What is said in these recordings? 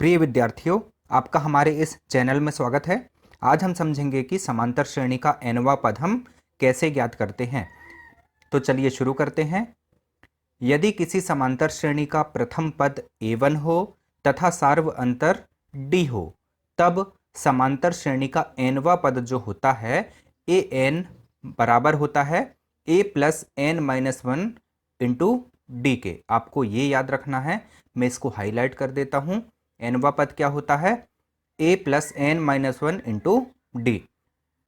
प्रिय विद्यार्थियों, आपका हमारे इस चैनल में स्वागत है। आज हम समझेंगे कि समांतर श्रेणी का nवां पद हम कैसे ज्ञात करते हैं। तो चलिए शुरू करते हैं। यदि किसी समांतर श्रेणी का प्रथम पद a1 हो तथा सार्व अंतर d हो, तब समांतर श्रेणी का nवां पद जो होता है an बराबर होता है a plus n minus one into D के। आपको ये याद रखना है, मैं इसको हाईलाइट कर देता हूँ। nवां पद क्या होता है? a plus N minus one into D.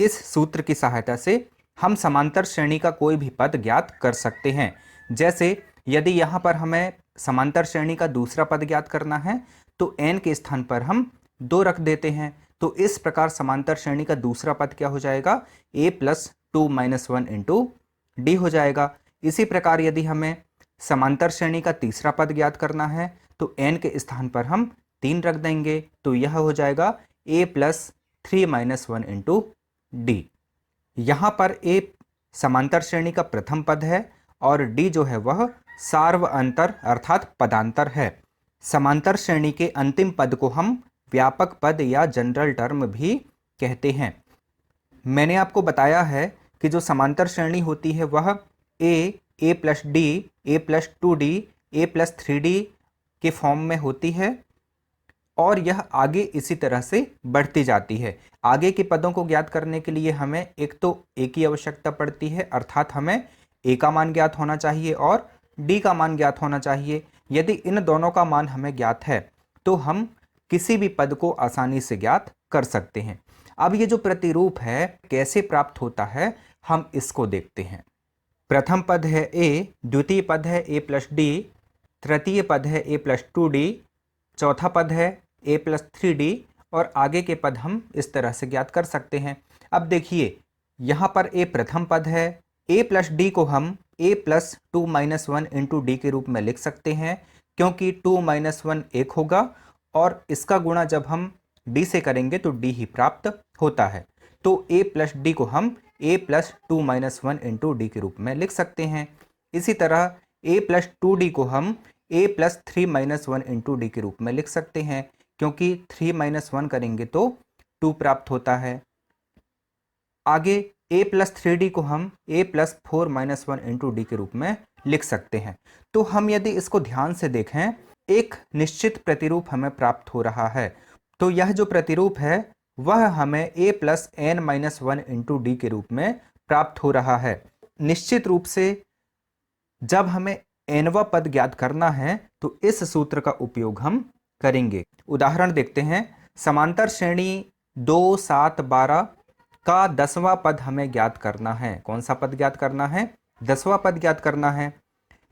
इस सूत्र की सहायता से हम समांतर श्रेणी का कोई भी पद ज्ञात कर सकते हैं। जैसे यदि यहाँ पर हमें समांतर श्रेणी का दूसरा पद ज्ञात करना है तो n के स्थान पर हम 2 रख देते हैं। तो इस प्रकार समांतर श्रेणी का दूसरा पद क्या हो जाएगा? a plus two minus one into d हो जाएगा। इसी प्रकार यदि हमें समांतर श्रेणी का तीसरा पद ज्ञात करना है तो n के स्थान पर हम 3 रख देंगे, तो यह हो जाएगा a plus three minus one into D. यहाँ पर a समांतर श्रेणी का प्रथम पद है और d जो है वह सार्व अंतर अर्थात पदांतर है। समांतर श्रेणी के अंतिम पद को हम व्यापक पद या जनरल टर्म भी कहते हैं। मैंने आपको बताया है कि जो समांतर श्रेणी होती है वह a plus D, a plus two D, a plus three D के फॉर्म में होती है और यह आगे इसी तरह से बढ़ती जाती है। आगे के पदों को ज्ञात करने के लिए हमें एक तो a की आवश्यकता पड़ती है, अर्थात हमें a का मान ज्ञात होना चाहिए और d का मान ज्ञात होना चाहिए। यदि इन दोनों का मान हमें ज्ञात है तो हम किसी भी पद को आसानी से ज्ञात कर सकते हैं। अब ये जो प्रतिरूप है कैसे प्राप्त होता है, हम इसको देखते हैं। प्रथम पद है a, द्वितीय पद है a प्लस डी, तृतीय पद है a प्लस टू डी, चौथा पद है a प्लस थ्री डी और आगे के पद हम इस तरह से ज्ञात कर सकते हैं। अब देखिए यहाँ पर a प्रथम पद है, a प्लस डी को हम a plus two minus one into D के रूप में लिख सकते हैं, क्योंकि 2 माइनस वन 1 होगा और इसका गुणा जब हम d से करेंगे तो d ही प्राप्त होता है। तो a प्लस डी को हम a plus two minus one into D के रूप में लिख सकते हैं। इसी तरह a प्लस टू डी को हम a plus three minus one into D के रूप में लिख सकते हैं, क्योंकि 3 माइनस वन करेंगे तो 2 प्राप्त होता है। आगे a प्लस थ्री डी को हम a plus four minus one into D के रूप में लिख सकते हैं। तो हम यदि इसको ध्यान से देखें, एक निश्चित प्रतिरूप हमें प्राप्त हो रहा है। तो यह जो प्रतिरूप है वह हमें a plus N minus one into D के रूप में प्राप्त हो रहा है। निश्चित रूप से जब हमें nवां पद ज्ञात करना है तो इस सूत्र का उपयोग हम करेंगे। उदाहरण देखते हैं। समांतर श्रेणी 2, 7, 12 का 10वां पद हमें ज्ञात करना है। कौन सा पद ज्ञात करना है? 10वां पद ज्ञात करना है।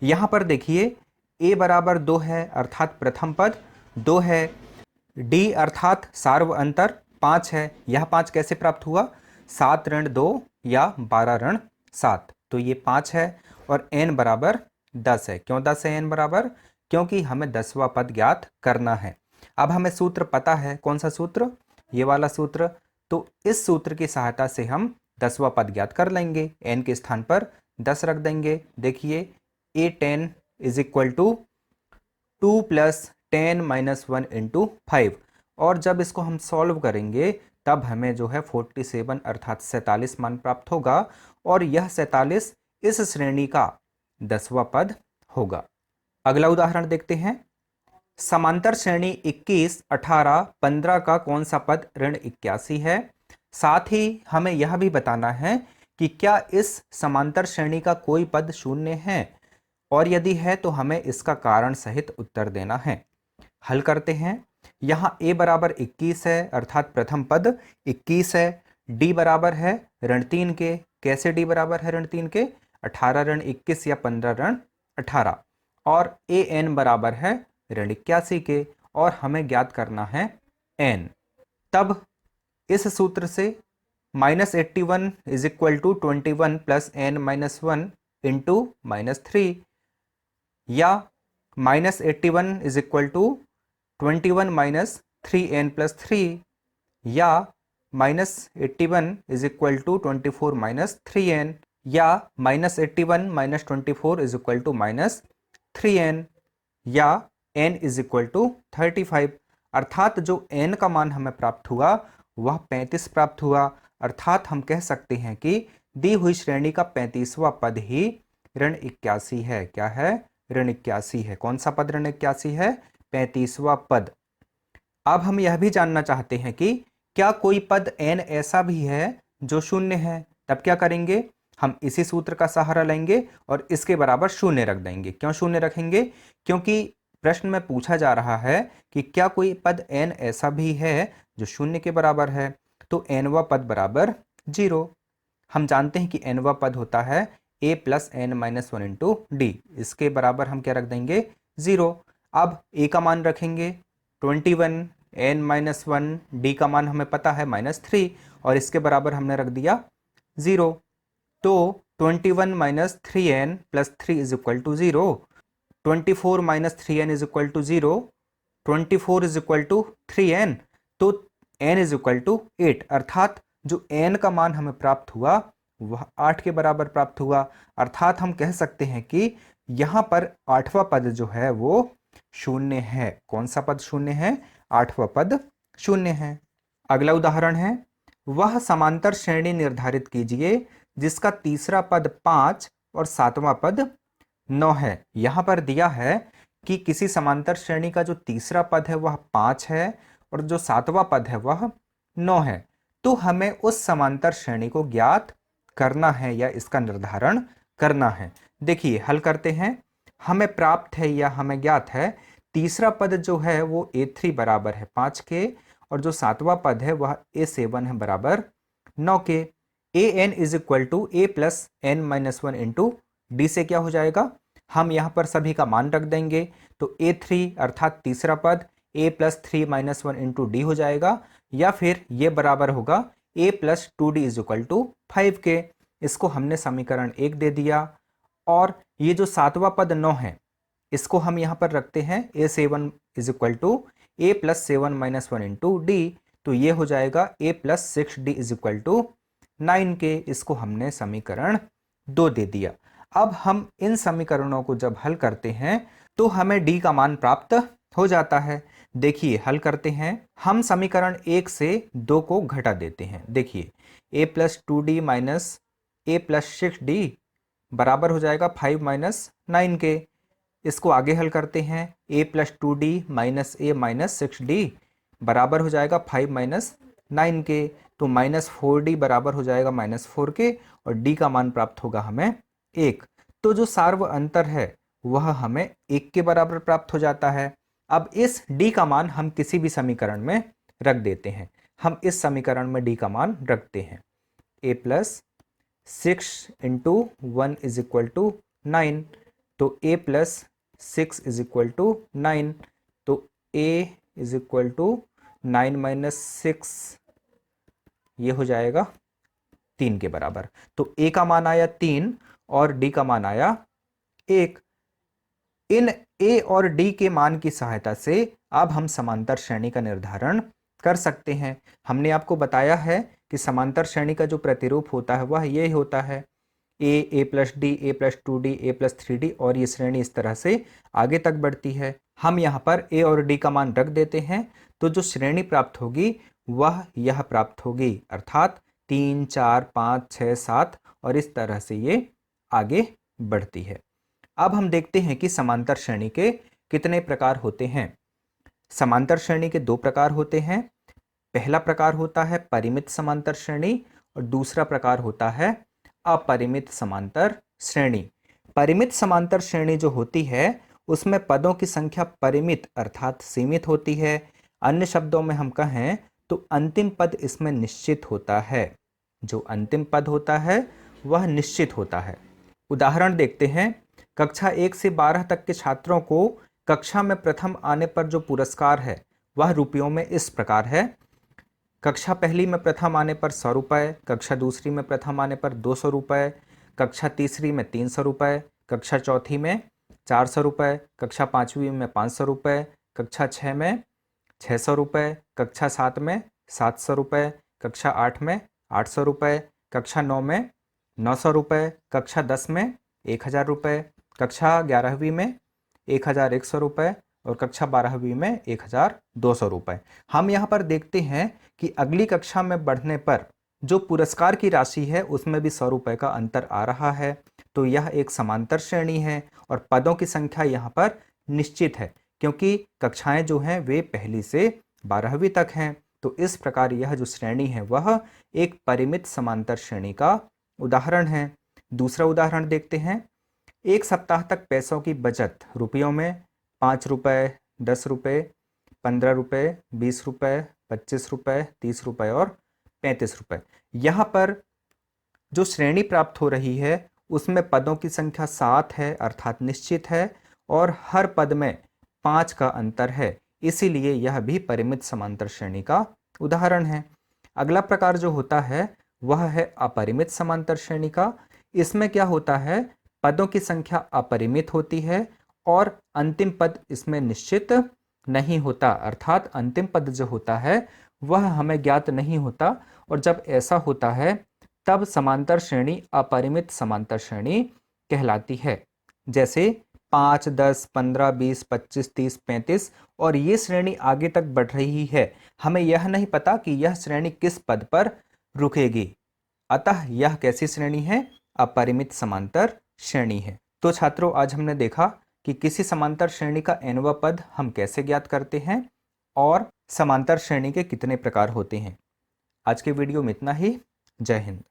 यहाँ पर देखिए a बराबर 2 है अर्थात प्रथम पद 2 है, d अर्थात सार्व अंतर 5 है। यह 5 कैसे प्राप्त हुआ? 7 ऋण 2 या 12 ऋण 7, तो ये 5 है और n बराबर 10 है। क्यों 10 है n बराबर? क्योंकि हमें 10वां पद ज्ञात करना है। अब हमें सूत्र पता है। कौन सा सूत्र? ये वाला सूत्र। तो इस सूत्र की सहायता से हम 10वां पद ज्ञात कर लेंगे। n के स्थान पर 10 रख देंगे। देखिए a10 is equal to 2 plus 10 minus one into 5, और जब इसको हम सॉल्व करेंगे तब हमें जो है 47 अर्थात 47 मान प्राप्त होगा और यह 47 इस श्रेणी का 10वां पद होगा। अगला उदाहरण देखते हैं। समांतर श्रेणी 21, 18, 15 का कौन सा पद ऋण 81 है? साथ ही हमें यह भी बताना है कि क्या इस समांतर श्रेणी का कोई पद शून्य है, और यदि है तो हमें इसका कारण सहित उत्तर देना है। हल करते हैं। यहाँ a बराबर 21 है अर्थात प्रथम पद 21 है, d बराबर है ऋण 3 के। कैसे d बराबर है ऋण 3 के? 18 ऋण 21 या 15 ऋण 18, और an बराबर है ऋण 81 के और हमें ज्ञात करना है n। तब इस सूत्र से -81 is equal to 21 plus n minus one into minus three, या -81 is equal to 21 minus three n plus three, या -81 is equal to 24 minus three n, या -81 minus 24 is equal to minus three n, या n is equal to 35। अर्थात जो n का मान हमें प्राप्त हुआ वह 35 प्राप्त हुआ। अर्थात हम कह सकते हैं कि दी हुई श्रेणी का 35वां पद ही ऋण 81 है। क्या है? ऋण 81 है। कौन सा पद ऋण 81 है? 35वां पद। अब हम यह भी जानना चाहते हैं कि क्या कोई पद n ऐसा भी है जो शून्य है। तब क्या करेंगे? हम इसी सूत्र का सहारा लेंगे और इसके बराबर शून्य रख देंगे। क्यों शून्य रखेंगे? क्योंकि प्रश्न में पूछा जा रहा है कि क्या कोई पद n ऐसा भी है जो शून्य के बराबर है। तो nवां पद बराबर 0। हम जानते हैं कि nवां पद होता है a plus n minus 1 into D. इसके बराबर हम क्या रख देंगे? 0। अब a का मान रखेंगे 21, n माइनस 1, डी का मान हमें पता है -3 और इसके बराबर हमने रख दिया 0। तो 21 minus 3n plus 3 is equal to 0। 24 minus 3n is equal to 0। 24 is equal to 3n। तो n इज इक्वल टू 8। अर्थात जो n का मान हमें प्राप्त हुआ वह 8 के बराबर प्राप्त हुआ। अर्थात हम कह सकते हैं कि यहाँ पर 8वां पद जो है वो शून्य है। कौन सा पद शून्य है? 8वां पद शून्य है। अगला उदाहरण है, वह समांतर श्रेणी निर्धारित कीजिए जिसका तीसरा पद 5 और 7वां पद 9 है। यहां पर दिया है कि किसी समांतर श्रेणी का जो तीसरा पद है वह 5 है और जो 7वां पद है वह 9 है। तो हमें उस समांतर श्रेणी को ज्ञात करना है या इसका निर्धारण करना है। देखिए हल करते हैं। हमें प्राप्त है या हमें ज्ञात है तीसरा पद जो है वो a3 बराबर है 5 के और जो 7वां पद है वह a7 है बराबर 9 के। an is equal to a plus n minus 1 into d से क्या हो जाएगा? हम यहाँ पर सभी का मान रख देंगे। तो a3 अर्थात तीसरा पद a plus 3 minus 1 into d हो जाएगा या फिर ये बराबर होगा a plus 2d is equal to 5 के। इसको हमने समीकरण 1 दे दिया। और ये जो 7वां पद 9 है इसको हम यहाँ पर रखते हैं a7 is equal to a plus 7 minus 1 into d. तो ये हो जाएगा a plus 6d is equal to 9 के। इसको हमने समीकरण 2 दे दिया। अब हम इन समीकरणों को जब हल करते हैं तो हमें d का मान प्राप्त हो जाता है। देखिए हल करते हैं। हम समीकरण 1 से 2 को घटा देते हैं। देखिए a plus 2d minus a plus 6d बराबर हो जाएगा 5 माइनस 9 के। इसको आगे हल करते हैं। a plus 2d minus a minus 6d बराबर हो जाएगा 5 माइनस 9 के। तो माइनस 4d बराबर हो जाएगा -4 के और d का मान प्राप्त होगा हमें 1। तो जो सार्व अंतर है वह हमें 1 के बराबर प्राप्त हो जाता है। अब इस d का मान हम किसी भी समीकरण में रख देते हैं। हम इस समीकरण में d का मान रखते हैं a plus 6 into 1 is equal to 9। तो a plus 6 is equal to 9। तो a is equal to 9 minus 6 ये हो जाएगा 3 के बराबर। तो a का मान आया 3 और d का मान आया 1। इन a और d के मान की सहायता से अब हम समांतर श्रेणी का निर्धारण कर सकते हैं। हमने आपको बताया है कि समांतर श्रेणी का जो प्रतिरूप होता है वह ये होता है a plus D, a plus 2d, a plus 3d और ये श्रेणी इस तरह से आगे तक बढ़ती है। हम यहाँ पर a और d का मान रख देते हैं तो जो श्रेणी प्राप्त होगी वह यह प्राप्त होगी। अर्थात 3, 4, 5, 6, 7 और इस तरह से ये आगे बढ़ती है। अब हम देखते हैं कि समांतर श्रेणी के कितने प्रकार होते हैं। समांतर श्रेणी के 2 प्रकार होते हैं। पहला प्रकार होता है परिमित समांतर श्रेणी और दूसरा प्रकार होता है अपरिमित समांतर श्रेणी। परिमित समांतर श्रेणी जो होती है उसमें पदों की संख्या परिमित अर्थात सीमित होती है। अन्य शब्दों में हम कहें तो अंतिम पद इसमें निश्चित होता है। जो अंतिम पद होता है वह निश्चित होता है। उदाहरण देखते हैं। कक्षा 1 से 12 तक के छात्रों को कक्षा में प्रथम आने पर जो पुरस्कार है वह रुपयों में इस प्रकार है। कक्षा पहली में प्रथम आने पर 100 रुपये, कक्षा दूसरी में प्रथम आने पर 200 रुपये, कक्षा तीसरी में 300 रुपये, कक्षा चौथी में 400 रुपये, कक्षा पाँचवीं में 500 रुपये, कक्षा 6 में 600 रुपये, कक्षा 7 में 700 रुपये, कक्षा 8 में 800 रुपये, कक्षा 9 में 900 रुपये, कक्षा 10 में 1000 रुपये, कक्षा 11वीं में 1100 रुपये और कक्षा 12वीं में 1200 रुपये। हम यहाँ पर देखते हैं कि अगली कक्षा में बढ़ने पर जो पुरस्कार की राशि है उसमें भी 100 रुपये का अंतर आ रहा है। तो यह एक समांतर श्रेणी है और पदों की संख्या यहाँ पर निश्चित है, क्योंकि कक्षाएं जो हैं वे पहली से 12वीं तक हैं। तो इस प्रकार यह जो श्रेणी है वह एक परिमित समांतर श्रेणी का उदाहरण है। दूसरा उदाहरण देखते हैं। एक सप्ताह तक पैसों की बचत रुपयों में 5 रुपये, 10 रुपये, 15 रुपये, 20 रुपये, 25 रुपये, 30 रुपये और 35 रुपये। यहाँ पर जो श्रेणी प्राप्त हो रही है उसमें पदों की संख्या 7 है अर्थात निश्चित है, और हर पद में 5 का अंतर है, इसीलिए यह भी परिमित समांतर श्रेणी का उदाहरण है। अगला प्रकार जो होता है वह है अपरिमित समांतर श्रेणी का। इसमें क्या होता है, पदों की संख्या अपरिमित होती है और अंतिम पद इसमें निश्चित नहीं होता, अर्थात अंतिम पद जो होता है वह हमें ज्ञात नहीं होता। और जब ऐसा होता है तब समांतर श्रेणी अपरिमित समांतर श्रेणी कहलाती है। जैसे 5, 10, 15, 20, 25, 30, 35 और ये श्रेणी आगे तक बढ़ रही है। हमें यह नहीं पता कि यह श्रेणी किस पद पर रुकेगी, अतः यह कैसी श्रेणी है, अपरिमित समांतर श्रेणी है। तो छात्रों, आज हमने देखा कि किसी समांतर श्रेणी का nवां पद हम कैसे ज्ञात करते हैं और समांतर श्रेणी के कितने प्रकार होते हैं। आज के वीडियो में इतना ही। जय हिंद।